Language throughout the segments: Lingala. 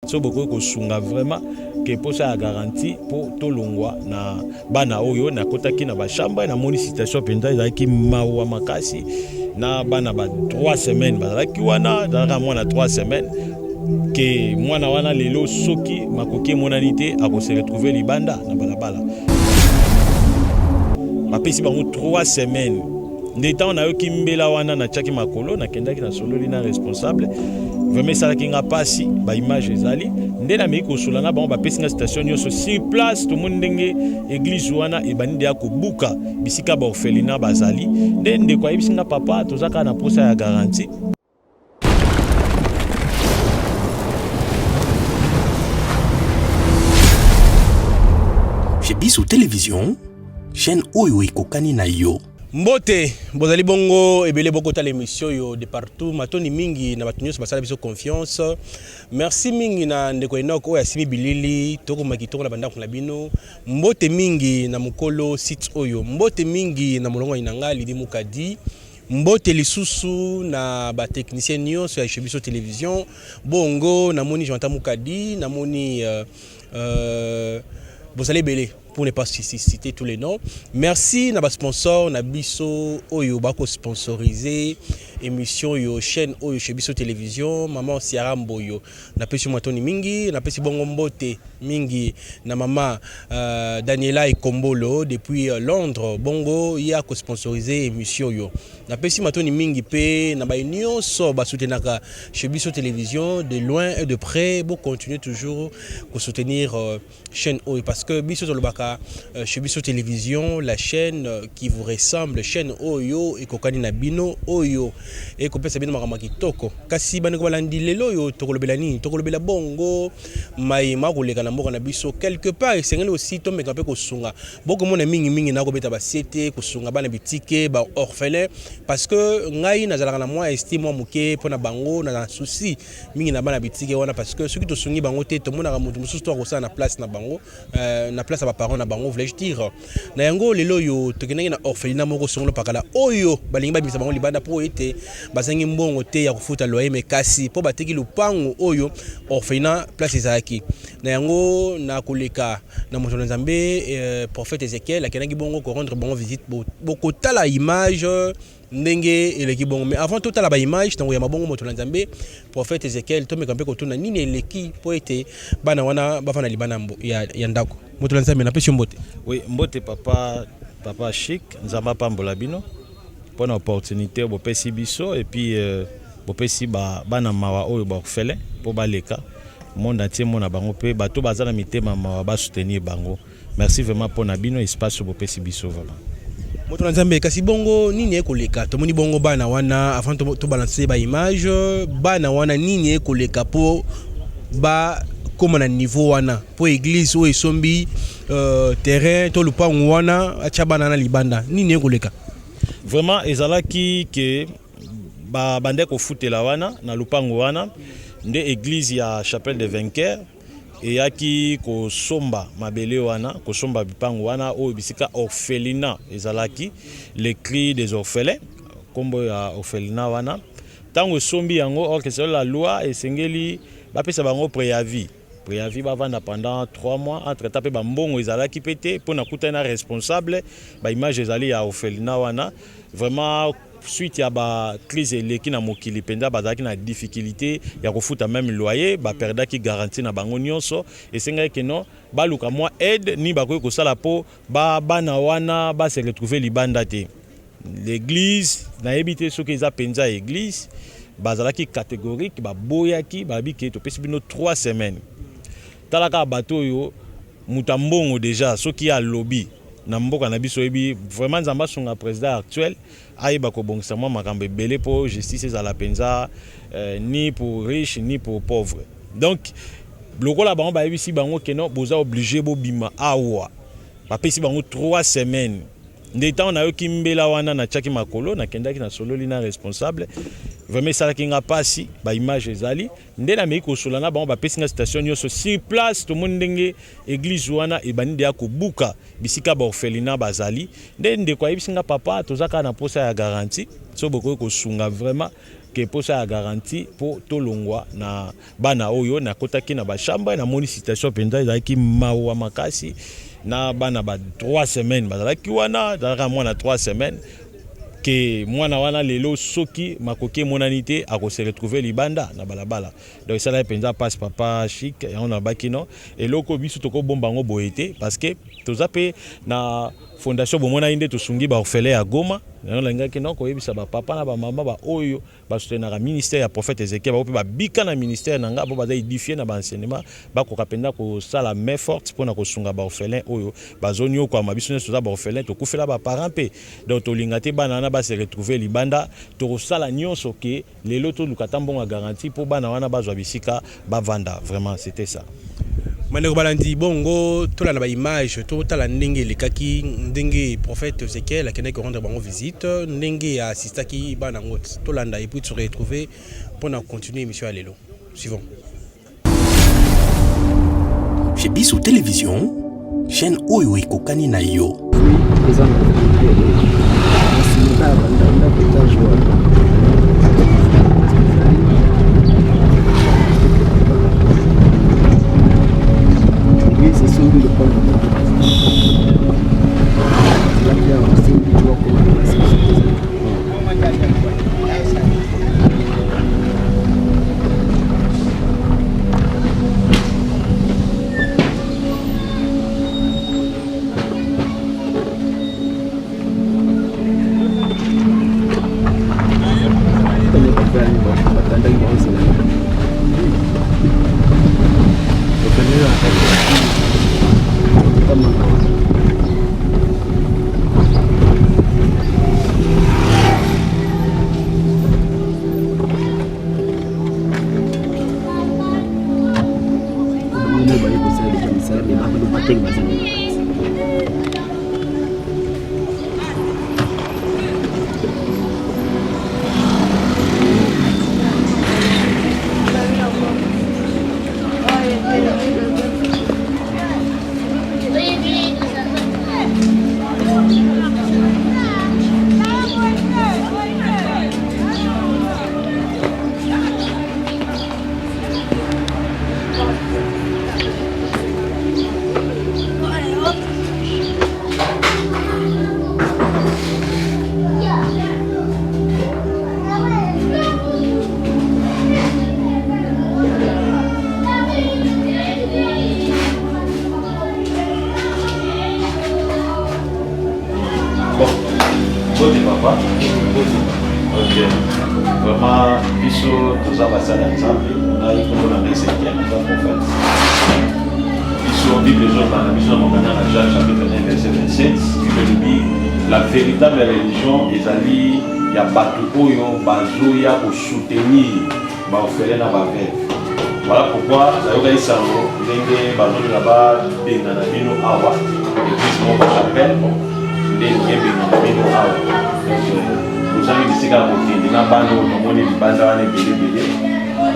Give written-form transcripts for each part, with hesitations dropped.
so beaucoup kosunga vraiment que pour ça garantie pour tolongwa na bana oyo na kotaki na ba chambre na moni situation penda ezaki mawa makasi na bana ba 3 semaines bazalaki wana dans moins na 3 semaines que mwana wana lelo soki makoki monanité a ko se retrouver libanda na balabala bapesi bango 3 semaines ndeta on a eu kimbela wana na chaki makolo na kendaki na solo lina responsable vraiment ça qui nga pasi ba image ezali ndena meko solana bango bapesi nga station nyonso sur place tout monde ndenge église wana e bandi ya kobuka bisika ba orphelinat bazali ndende kwa bisinga papa tozaka na posa ya garantie. Chez Biso Télévision, chaîne oyo ekokani na yo. Mbote, bozali bongo ebele boko ta l'émission yo de partout. Matoni mingi na batunyo so basala biso confiance. Merci mingi na ndeko enoko oya simi bilili toko makitoko na banda kuna bino. Mbote mingi na mukolo site oyo. Mbote mingi na molongo inanga lidi mukadi. Mbote lisusu na ba technicien nyonso ya Chez Biso Télévision. Bongo na moni Jonathan Mukadi, na moni bozali belé pour ne pas citer tous les noms. Merci na ba sponsor na biso oyo bako sponsoriser émission yo chaîne oyo Chez Biso Télévision maman Siara Mboyo na pesi matoni mingi na pesi bongo mbote mingi na mama Daniela Ekombolo depuis Londres bongo ya ko sponsoriser émission yo na pesi matoni mingi pe na ba union so ba soutenaka Chez Biso Télévision de loin et de près pour continuer toujours pour soutenir chaîne oyo parce que biso tolobaka Chez Biso Télévision la chaîne qui vous ressemble chaîne oyo ekokani na bino oyo et kopesa bino makambo kitoko kasi bana ko balandi lelo yo tokolobela nini tokolobela bongo mai makoleka na mboka na biso quelque part esengeli aussi to meka pe kosunga boko mona mingi na ko beta ba siete kosunga bana bitike ba orphelin parce que ngai nazalaka na moi estime moi muke pona bango na souci mingi na bana bitike wana parce que ceux qui to sungi bango te to mona ka mutu mususu to ko sa na place na bango na place ba parents na bango voulais dire na yango lelo yo tokenaki na orphelinat moko songolo pakala oyo balingi ba bisa bango libanda po ete bazangi mbongo te ya kufuta loyer mais kasi po bateki lupango oyo orphelinat place ezalaki na yango na koleka na moto nzambe prophète Ezekiel akenaki bongo ko rendre bongo visite boko tala image ndenge eleki bongo mais avant tout tala ba image tango ya mabongo moto nzambe prophète Ezekiel to meka mpe ko tuna nini eleki po ete bana wana bafana libana ya ndako moto nzambe na pesi mbote. Oui mbote papa chic nzamba pambola bino pour opportunité bo pesi biso et puis bo pesi bana mawa oyo ba orphelin po baleka monde entier mona bango pe bato bazana mitema mawa ba soutenir bango. Merci vraiment pour na bino espace bo pesi biso vraiment. Moto nzambe kasi bongo nini ekoleka tomoni bongo bana wana avant to balancer ba image bana wana nini ekoleka po ba comme na niveau wana po église o esombi terrain to lupango wana acha bana na libanda nini ekoleka vraiment ezalaki ke ba bande ko futela wana na lupango wana nde église ya chapelle de vainqueurs et yaki ko somba mabele wana ko somba bipango wana o bisika orphelinat ezalaki les cris des orphelins kombo ya orphelinat wana tango sombi yango or que c'est la loi esengeli ba pesa bango préavis bavanda pendant 3 mois entre tapé ba mbongo ezalaki pété pour na kutana responsable ba image ezali ya orphelinat wana vraiment suite ya ba crise eleki na mokili penda bazaki na difficulté ya kofuta même loyer ba perdaki garantie na bango nyonso esenga ke non baluka moi aide ni bakoki kosala po bana wana ba se retrouver libanda te l'église na ebité soki eza penza église bazalaki catégorique ba boyaki babiki to pesi bino 3 semaines talaka bato yo mutambongo déjà soki ya lobby na mboka na biso ebi vraiment nzamba songa président actuel aiba ko bongisa mwa makambo belé pour justice ezala penza ni pour riche ni pour pauvre donc lokola bango ba ebisi bango keno boza obligé bo bima awa ba pesi bango 3 semaines ndeta on a eu kimbela wana na chaki makolo na kendaki na solo lina responsable vraiment ça qui nga pasi ba image ezali ndena meko solana bango ba pesi nga station nyonso sur place tout monde ndenge église wana e bandi ya kobuka bisika ba orphelinat bazali ndende kwa bisinga papa tozaka na posa ya garantie so boko ko sunga vraiment ke posa ya garantie po tolongwa na bana oyo na kotaki na ba chambre na moni situation penza ezalaki mawa makasi na bana ba 3 semaines bazalaki wana zalaka mwana 3 semaines que mwana wana lelo soki makoki monani te akose retrouver libanda na balabala donc ça là penza passe papa chic et on a bakino et loko biso toko bombango boete parce que tozape na fondation bomona inde tosungi ba orphelin ya Goma na langaki non ko yebisa ba papa na ba mama ba oyo ba soutenir na ministère ya prophète Ezekiel ba ba bika na ministère nanga bo ba édifier na ba enseignement ba ko kapenda ko sala main forte pour na ko sunga ba orphelin oyo ba zoni ko ma biso ne ba orphelin to kufela ba parents pe donc to lingate bana na ba se retrouver libanda to sala nyonso ke lelo to lukata mbonga garantie pour bana wana ba zwa bisika ba vanda vraiment c'était ça. Mandeko balandi bongo tola na ba image to tala ndenge lekaki ndenge prophète Ezekiel akendaki rendre bango visite ndenge assistaki bana ngot tolanda et puis se retrouver pour continuer émission à lelo suivant. Chez Bissou Télévision, chaîne oyo ekokani na yo. Vraiment, biso tous ambassades ensemble, na ikono na Ezekiel na prophète. Biso Bible jaune na biso na Jean chapitre 1 verset 27, Bible dit la véritable religion ezali ya bato oyo bazoya ko soutenir ba orphelin na ba veuve. Voilà pourquoi nayoka isango ndenge bazoto na ba benga na bino awa église moko chapelle ndenge benga na bino awa. Vous avez dit que vous avez bana omoni libanda wana ebele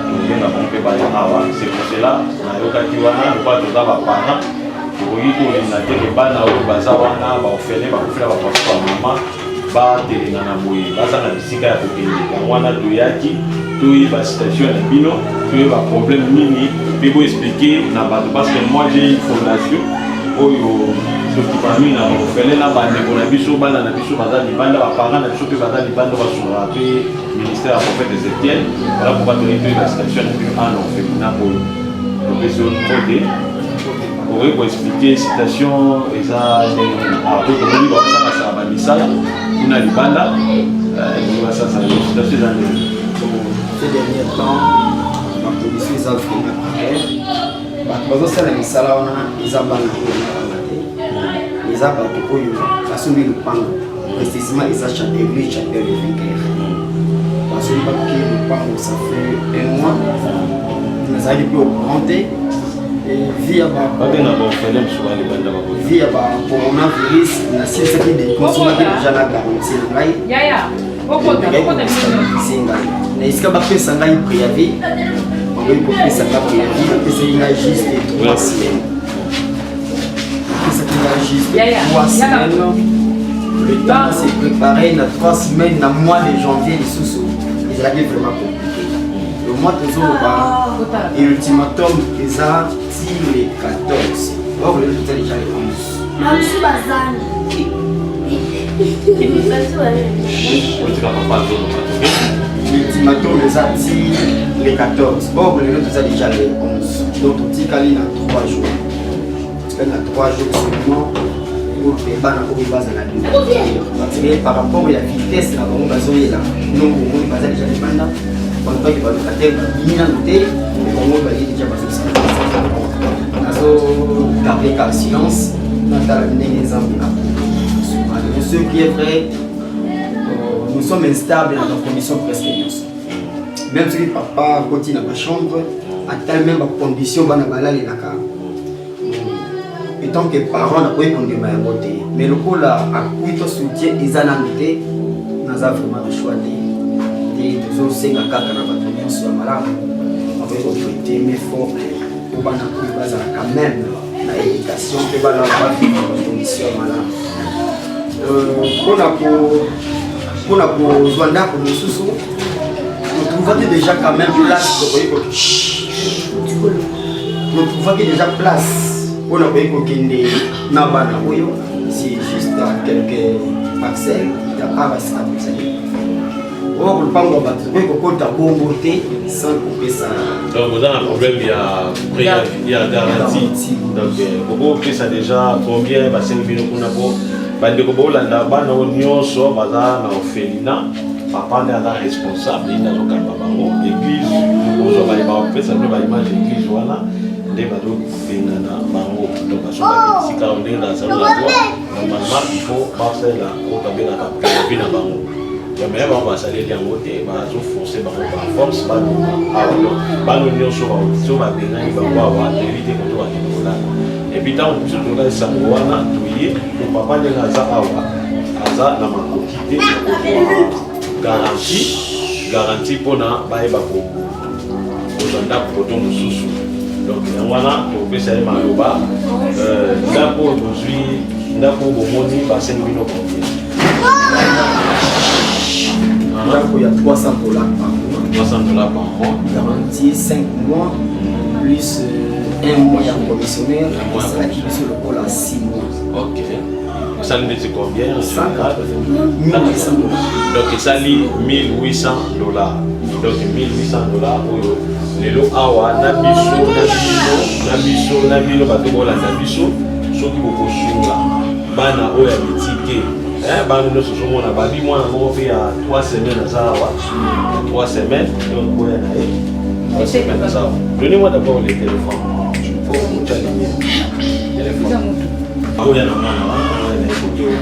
tobenga pompe baya awa. C'est pour cela nayokaki wana lokwa toza bapara tokoki kolinga te ke bana oyo baza wana baorphelin bakofela bapasi ba mama batelenga na boye baza na bisika ya kokende yango wana toyaki toyeba situation na bino toyeba problème nini mpe boexplike na bato parce que moi j'ai une fondation oyo soki parmi na orphelin na bandeko na biso bana na biso baza libanda bapara na biso mpe baza libanda basura mpe ministère ya prophète Ezekiel. Voilà pourquoi toyei la situation na bino ana orphelinat oyo topesi yo mpote okoki koexplike situation eza apo tomoni bakosalasaka bamisala kuna libanda basasala situation eza ndenge. Ces derniers temps bapolisi eza vraimen prêt bato bazosala misala wana eza bana oyo nakanga te eza bato oyo basombi lupango précisément eza église chapelle de Vainqueur basombi bakoki lupango ça fait 1 mois nazali mpe ocourant te via coronavirus nasilisaki dekonsomaki deja na garantie na ngai na esika bapesa ngai préavis bangoyi kopesa nga préavis bapesaki ngai juste 3 semaines bapesaki ngai juste 3 semaines le temps se préparer na 3 semaines na mois de janvier lisusu ils allaient vraiment compliqué. Le mois de jour, l'ultimatum, ils ont tiré les 14. Vous voulez tout déjà les 11. L'ultimatum, ils ont tiré les 14. Vous voulez tout déjà les 11. Donc, tout dit qu'il y a 3 jours. Il y a 3 jours seulement. Pour les bancs pour base à la vie. Par rapport à la vitesse, la bombe bazoé là, non, on va déjà les bandes. Quand on va le faire, il y a noté, on va déjà passer ça. On a gardé le silence, on a terminé les exemples. Ce qui est vrai, nous sommes instables dans des conditions presque neutres. Même si papa continue dans ma chambre, à telle même condition, on va aller là. Et tant que parents n'ont pas eu de moyens, mais le coup là, à qui tu soutiens, ils ont noté, nous avons vraiment le choix de autres 5 à 4 ans de sur malade. On va autorité, mais fort, pour qu'on ait quand même l'éducation, pour qu'on ait une condition malade. Pour nous besoin pour nous sous, nous trouvons déjà quand même place pour nous trouvons déjà place. On a payé pour qu'il y ait c'est juste quelques parcelles qui n'ont pas resté à vous. On ne peut pas trouver que bon beauté sans couper ça. Donc, vous avez un problème, il y a garantie. Donc, vous pouvez ça déjà combien va servir pour nous. Bande ko bolanda bana nyonso baza na ofélina papa n'est pas responsable il n'a aucun bango église nous va ba pesa no ba image église wana nde ba do bengana bango donc asoba sika on est dans sa loi normalement il faut passer là au tabela ka pena bango mais on va saler bien côté ba zo forcer bango par force ba no ba no nyonso ba so ba bengani ba wa éviter ko to ba kinola et puis tant que je dois savoir wana tuye le papa de Gaza aza na makokité garantie pour na baeba ko ozanda poto mususu donc wana to pesa maloba ndako aujourd'hui ndako bomoni ba 5 millions combien ndako ya $300 par mois garantie 5 mois plus 1 mois de commissionnaire, ça qui sur le pôle à 6 mois. Ok. Ça lui dit combien? 1800 $. Donc ça lit $1800. Donc $1800 les lots awa nabiso batobola nabiso soki bokosunga bana oyo ya bitike bana nyonso ozomona babi mwana moko mpe ya 3 semaines aza awa 3 semaines donc boya na ye 3 semaines aza awa. Donnez-moi d'abord les téléphones. Il y a un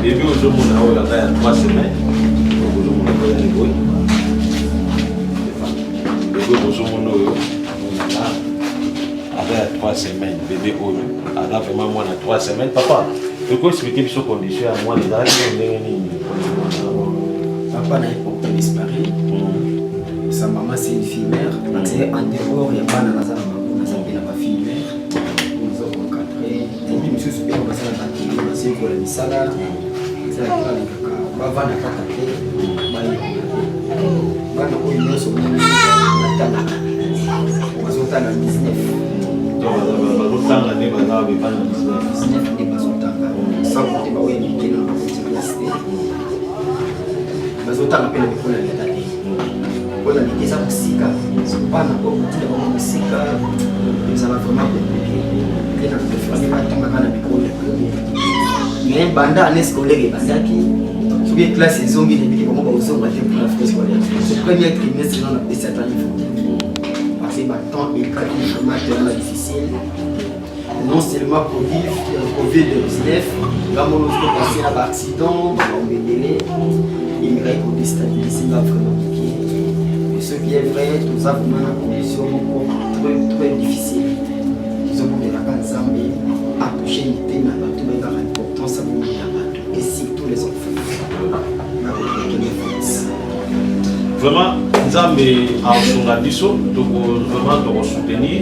début au jour où on a 3 semaines. Après 3 semaines, bébé Oyo. Alors vraiment moi on a 3 semaines. Papa, tu peux expliquer sur condition à moi les papa n'a pas disparu. Sa maman c'est une fille mère. C'est en dehors il y a pas dans la salle. Pour les salades, c'est la bavana kakate, bana oyo so natana, bazotana 19. Bazotanga ne bana be bana 19 ne bazotanga. Sans compter ba oyo mikina na université. Bazotanga pele ko na letate. Bona ni kesa kusika, bana ko mutile ba kusika, ça va vraiment compliqué. Et dans le famille va tomber dans la micro. Mais banda année scolaire bazaki sur les classes ils ont mis des comment on se battre pour la fête scolaire ce premier trimestre on a fait 7 ans parce que maintenant il est vraiment difficile non seulement Covid-19 là on a passé un accident on est délai il m'a pour déstabiliser là vraiment et ce qui est vrai nous avons une condition très difficile nous avons des vacances à toucher une thème à tout le monde. Et surtout les enfants. Vraiment, nous avons un biso, donc vraiment de soutenir.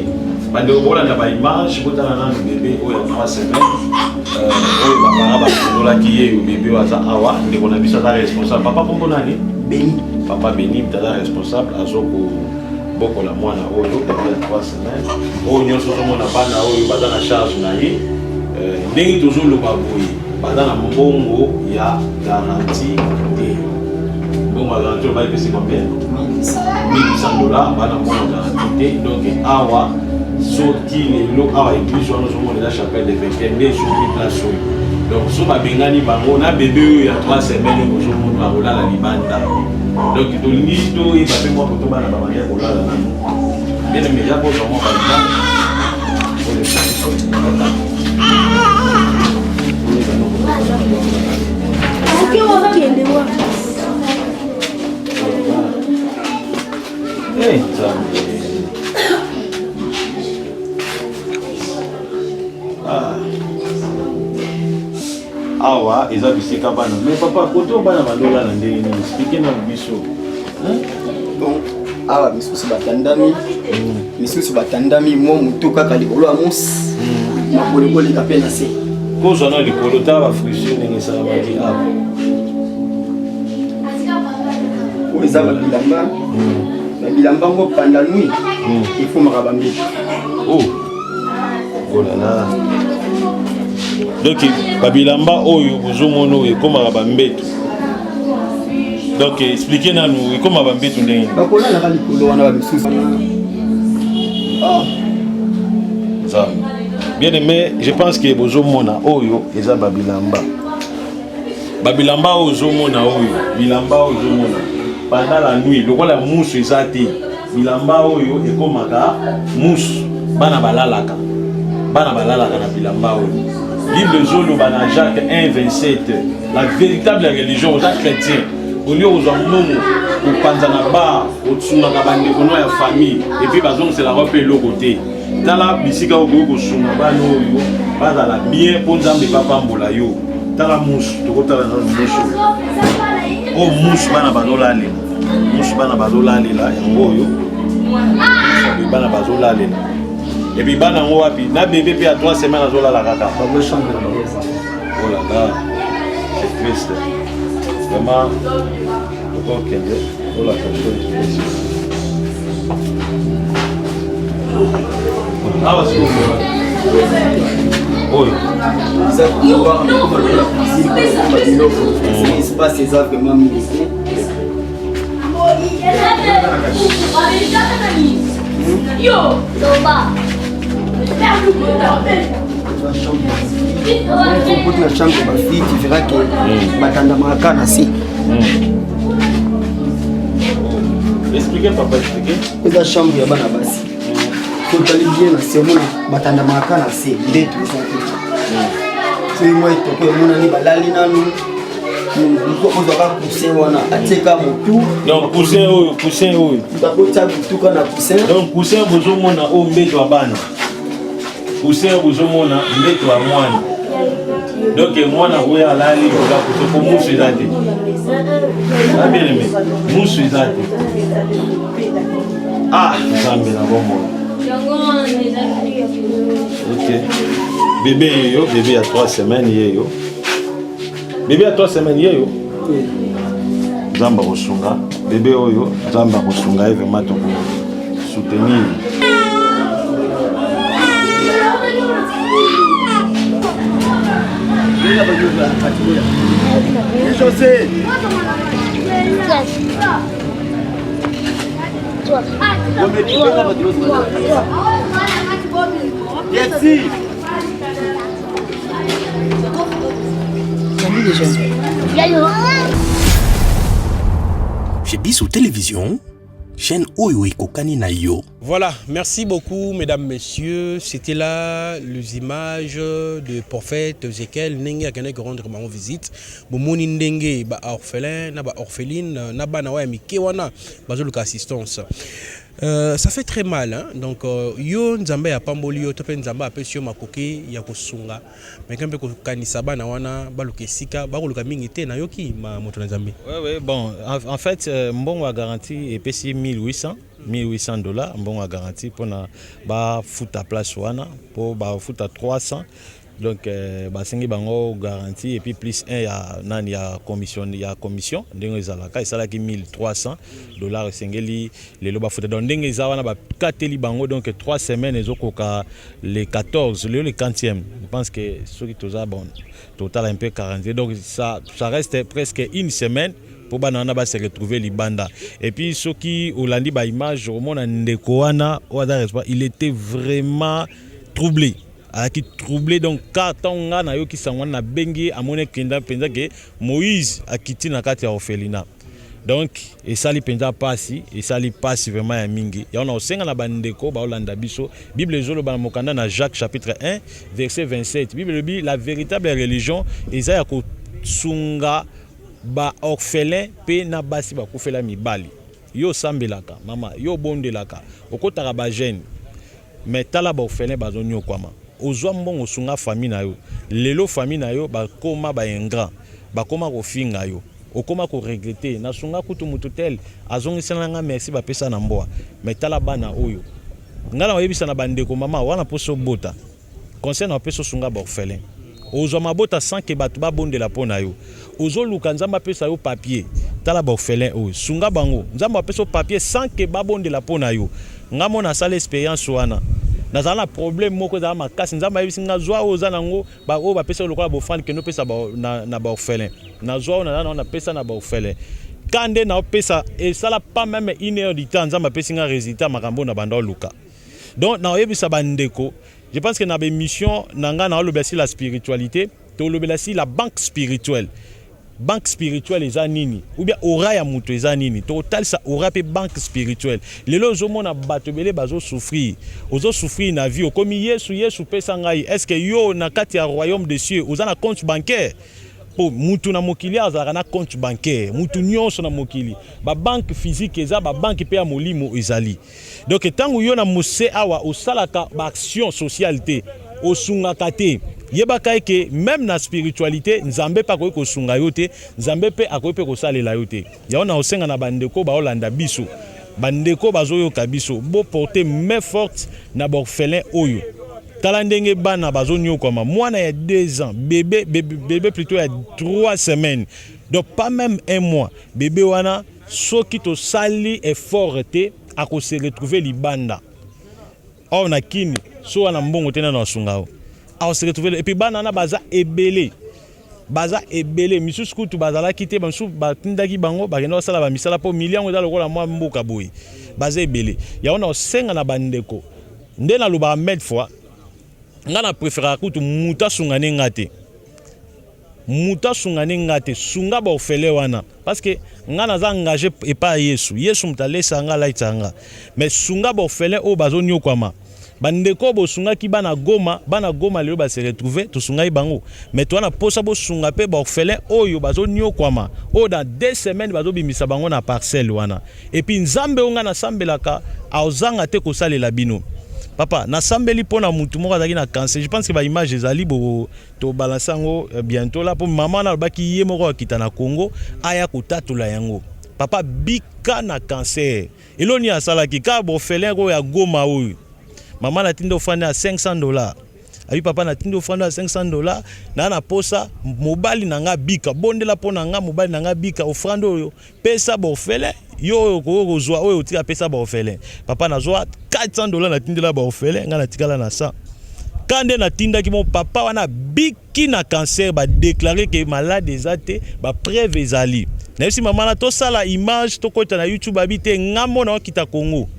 Parce que voilà la image, vous avez un bébé qui a 3 semaines. Papa qui est au bébé à Awa, et on a vu ça responsable. Papa, comment on a dit? Béni. papa Béni tata responsable azoko boko la mwana oyo depuis 3 semaines oyo nyonso tomona bana oyo baza na charge na ye ndenge tozoloba boye baza na mbongo ya garantie te mbongo ya garantie oyo bayepesi combien $1,800 bana mbongo ya garantie te donc awa soki lelo awa église wana ozomona eza chapelle de Vainqueur nde soki place oyo donc so babengani bango na bebe oyo ya 3 semaines oyo ozomona akolala libanda donc tolingi toyeba mpe mwa koto bana babandi kolala nano bien meja kozwa mwa balibanda awa eza bisika bana mais papa koto bana balola na ndenge nini explique na biso donc awa misusu batandami mo mutu kaka likolo ya mosi mabolekoleka mpe na se kozwa na likolo ta bafriction ndenge esalamaki awa oyo eza babilamba na bilamba ngo panda nui efumaka bambeto olala donc babilamba oyo bozomona oyo ekomaka bambeto donc explique nanu ekoma bambeto ndenge bakolalaka likolo wana bamisusu bien aimé je pense que bozomona oyo eza babilamba oyo ozomona oyo bilamba oyo ozomona pendant la nuit lokola musu eza te bilamba oyo ekomaka musu bana balalaka na bilamba oyo Bible zoloba na Jacques 1:27 la véritable religion aux chrétiens au lieu aux hommes au panzana ba au tsunaka bandeko no ya famille et puis bazong c'est la repé le côté tala bisika ogo sunga bano yo bazala bien pour nzambe papa mbola yo tala musu tokotala na musu o musu bana bazolale la yango yo bana bazolale et puis bana ngo wapi na bébé puis à 3 semaines azolala kaka chambre oh là là c'est triste vraiment ok oh la chose ah parce que oui ça pour voir comment la cuisine espace c'est vraiment milité yo toba Beaucoup de chambre ma fille tu verras que batandamaka na si expliquez papa expliquez eza chambre ya bana basi totali bien na semona batandamaka na si nde tu ça c'est moi toko mona ni balali nanu ozoka poussin wana ateka motu donc poussin oyo bakota butuka na poussin donc poussin bozomona o mbeto ya bana poussin bozomona mbeto ya mwana donc mwana oyo alali oza kotoko musu eza te bien aimé musu eza te nzambe na bomona ok bébé yeyo bébé ya 3 semaines yeyo bébé à 3 semaines yeyo nzamba kosunga bébé oyo nzamba kosunga ye vraiment toko soutenir Chez Bissou Télévision, chaîne Oyo Ekokani na yo. Voilà, merci beaucoup mesdames, messieurs. C'était là les images de prophète Ézéchiel Ndenge akane rendre ma visite. Bomoni Ndenge ba orphelin, na ba orpheline, na ba na wa mike wana bazoluka assistance. Ça fait très mal, hein? Donc yo nzambe ya pamboli yo tope nzambe apesio makoki ya kosunga mais quand ko kanisa bana wana baluka sika bakoluka mingi te na yoki ma moto na nzambe. Ouais bon en fait mbongo a garantie et pesi $1,800 mbongo a garantie pour na ba futa place wana pour ba futa 300 donc basengi bango garantie et puis plus 1 ya commission ndenge ezalaka esalaki $1,300 esengeli lelo bafuta donc ndenge eza wana bakateli bango donc 3 semaines ezokoka le 14 le 40e je pense que soki toza bon total un peu 40 donc ça reste presque une semaine pour banana ba se retrouver libanda et puis soki olandi ba image romona ndeko wana il était vraiment troublé qui troublé donc katonga na yo ki sangwana na bengi amone kenda penza ke Moïse akiti na kati ya orphelinat donc et sali penza pasi et sali pasi vraiment ya mingi ya on osenga na bandeko ba olanda biso Bible ezolo ba mokanda na Jacques chapitre 1 verset 27 Bible dit la véritable religion eza ya ko sunga ba orphelin pe na basi ba kufela mibali yo sambelaka mama yo bondelaka okotaka ba jeune mais tala ba orphelin bazonyo kwama ozwa mbongo sunga famille na yo lelo famille na yo bakoma ba ingrat bakoma kofinga yo okoma ko regretter na sunga kutu mututel azongisana nga merci ba pesa na mboa mais tala bana oyo ngala wayebisa na bandeko mama wana poso bota concerne na peso sunga ba orphelin ozwa mabota sans que batu ba bondela pona yo ozo luka nzamba pesa yo papier tala ba orphelin oyo sunga bango nzamba pesa papier sans que ba bondela pona yo ngamo na sala expérience wana nazala problème moko za makasi nzamba yebisi ngazwa oza nango ba o ba pesa lokola bo fan que no pesa ba na ba orphelin nazwa na pesa na ba orphelin kande na pesa et ça la pas même une heure du temps nzamba pesa nga résultat makambo na banda luka donc na yebisa bandeko je pense que na ba mission nanga na lobesi la spiritualité to lobesi la banque spirituelle eza nini ou bien aura ya muto eza nini total ça aura pe banque spirituelle lelo zomona bato bele bazo souffrir na vie okomi Yesu pesa ngai est-ce que yo na kati ya royaume des cieux oza na compte bancaire po mutu na mokili azaka na compte bancaire mutu nyonso na mokili ba banque physique eza ba banque pe ya molimo ezali donc tangu yo na mose awa osalaka ba action socialité osungaka te yebaka ke même na spiritualité nzambe pa ko sunga yote nzambe pe akope ko salela yote yaona osenga na bandeko ba olanda biso bandeko bazoyo kabiso bo porter main forte na orphelin oyo tala ndenge bana bazonyo koma mwana ya 2 ans bébé plutôt ya 3 semaines donc pas même 1 mois bébé wana soki to sali effort te ako se retrouver libanda on a kini so wana mbongo tena na sungao a se retrouver et puis banana baza ebele misusu kutu bazala kite bansu batindaki bango bakenda sala ba misala po million za lokola mwa mboka boy baza ebele ya ona osenga na bandeko nde na loba med fois ngana préférer kutu muta sungane ngate sunga ba ofele wana parce que ngana za engagé et pas Yesu mutalesa nga laitanga mais sunga ba ofele o bazonyo kwama bandeko bo sunga ki bana goma lelo ba se retrouver to sunga ibango mais toi na posa bo sunga pe ba orphelin oyo bazonyo kwama o dans 2 semaines bazo bimisa bango na parcelle wana et puis nzambe onga na sambelaka aozanga te ko salela bino papa na sambeli pona mutu moko azaki na cancer je pense que ba image ezali bo to balansango bientôt là pour maman na baki ye moko akita na Congo aya kotatula yango papa bika na cancer eloni asala ki ka bo orphelin ko ya goma oyo maman na tindo fanda à $500 abi papa na tindo fanda à $500 na posa mobali nanga bika bondela pona nga mobali nanga bika ofrando oyo pesa bo orphelin yo ko zwa oyo tika pesa ba orphelin papa na zwa $400 na tindela ba orphelin nga na tikala na 100 kande na tinda ki mon papa wana biki na cancer ba déclarer que malade ezate ba preuve ezali na si maman na to sala image to kota na YouTube abite ngamo na kita Congo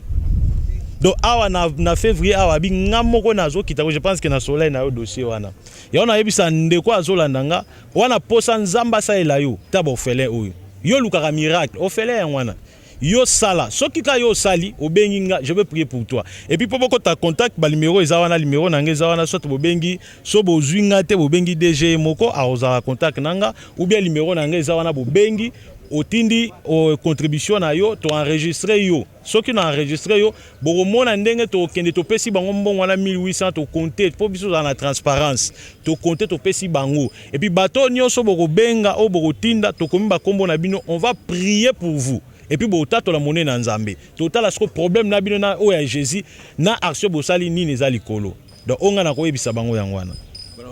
donc awa na février awa bi ngamoko nazo kita je pense que na soleil na yo dossier wana ya ona yebisa ndeko azolanda nga wana posa nzamba sa elayo tabo orphelin oyo yo lukaka miracle orphelin wana yo sala soki ka yo sali obengi nga je veux prier pour toi et puis pour ta contact ba numéro eza wana numéro nanga eza wana soit bobengi so bozwinga te bobengi DG moko aoza contact nanga ou bien numéro nanga eza wana bobengi otindi o contribution na yo to enregistrer yo soki na enregistrer yo bomona ndenge to kende to pesi bango mbongo wana 1800 to compter po biso na transparence to compter to pesi bango et puis bato nyonso boko benga o boko tinda to komi ba kombo na bino on va prier pour vous et puis botato la monnaie na nzambe total asko problème na bino na o ya Jésus na action bosali nini za likolo donc onga na ko yebisa bango yango wana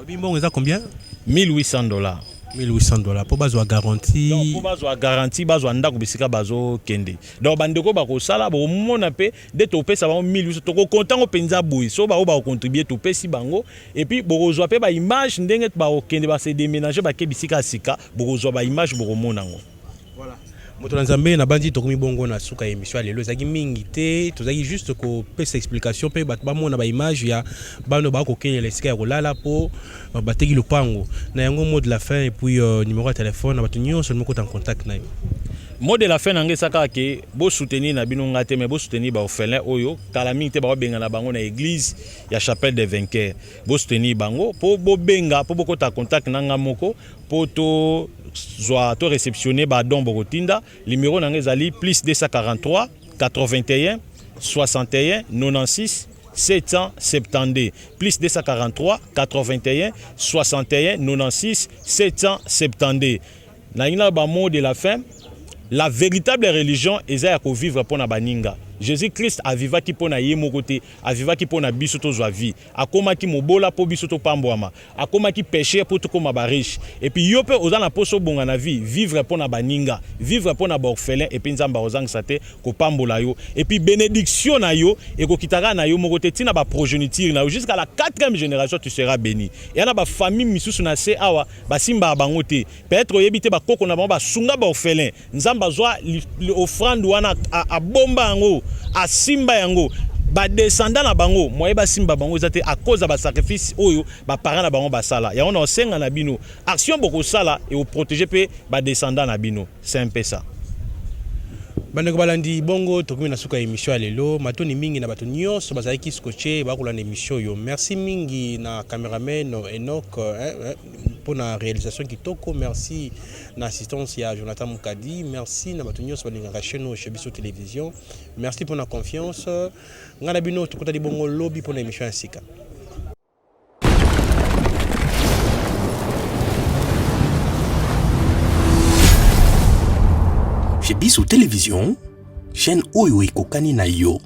Bimbo, on a combien? $1800. $1800 pour bazo garantie. Donc pour bazo garantie bazo ndako bisika bazo kende. Donc bandeko ba ko sala bo mona pe de to pesa ba 1800 to ko kontango penza boy so ba o ba contribuer to pesi bango et puis bo zo pe ba image ndenge ba o kende ba se déménager ba ke bisika sika bo zo ba image bo mona ngo. Voilà. Moto na Nzambe na bandi to komi bongo na suka émission lelo ezaki mingi te tozaki juste ko pesa explication pe bat ba mona ba image ya bano ba ko kenya lesika ya kolala po bateki lopango na yango mot de la fin et puis numéro de téléphone na batu nyonso moko en contact na yo. Mot de la fin nangé saka ke bo soutenir na bino ngate mais bo soutenir ba orphelin oyo kala mingi te ba benga na bango na église ya chapelle des vainqueurs bo soutenir bango po bo benga po boko ta contact nanga moko po to soit to réceptionner ba don bokotinda numéro nangé zali plus 243 81 61 96 772 plus 243 81 61 96 772. Na ba mot de la fin. La véritable religion est à vivre pour na baninga. Jésus-Christ a vivaki pour na yemo côté, a vivaki pour na biso to zwa vie. Akoma ki mobola po biso to pambwama. Akoma ki péché pour to koma ba riche. Et puis yope ozana poso bonga na vie, vivre pour na baninga, vivre pour na orphelin et puis nzamba ozang sate ko pambola yo. Et puis bénédiction na yo et ko kitara na yo mo côté tina ba progéniture na yo jusqu'à la 4e génération tu seras béni. Et na ba famille misusu na se awa ba simba bango te. Peut-être oyebite ba koko na bango ba sunga ba orphelin. Nzamba zwa offrande wana a bomba ngo a simba yango ba descendant na bango moye ba simba bango ezate à cause ba sacrifice oyo ba parents na bango basala ya on osenga na bino action boko sala et au protéger pe ba descendant na bino c'est un peu ça. Bandeko balandi bongo tokomi na suka émission ya lelo matoni mingi na bato nyonso bazalaki scotché bakolanda émission yo. Merci mingi na cameraman Enoch pour la réalisation kitoko. Merci na assistance ya Jonathan Mukadi. Merci na bato nyonso balingaka chaîne chez Biso Télévision. Merci pour la confiance. Ngana bino tokota di bongo lobby pour la émission ya sika. Chez Biso Télévision, chaîne oyo ekokani na yo.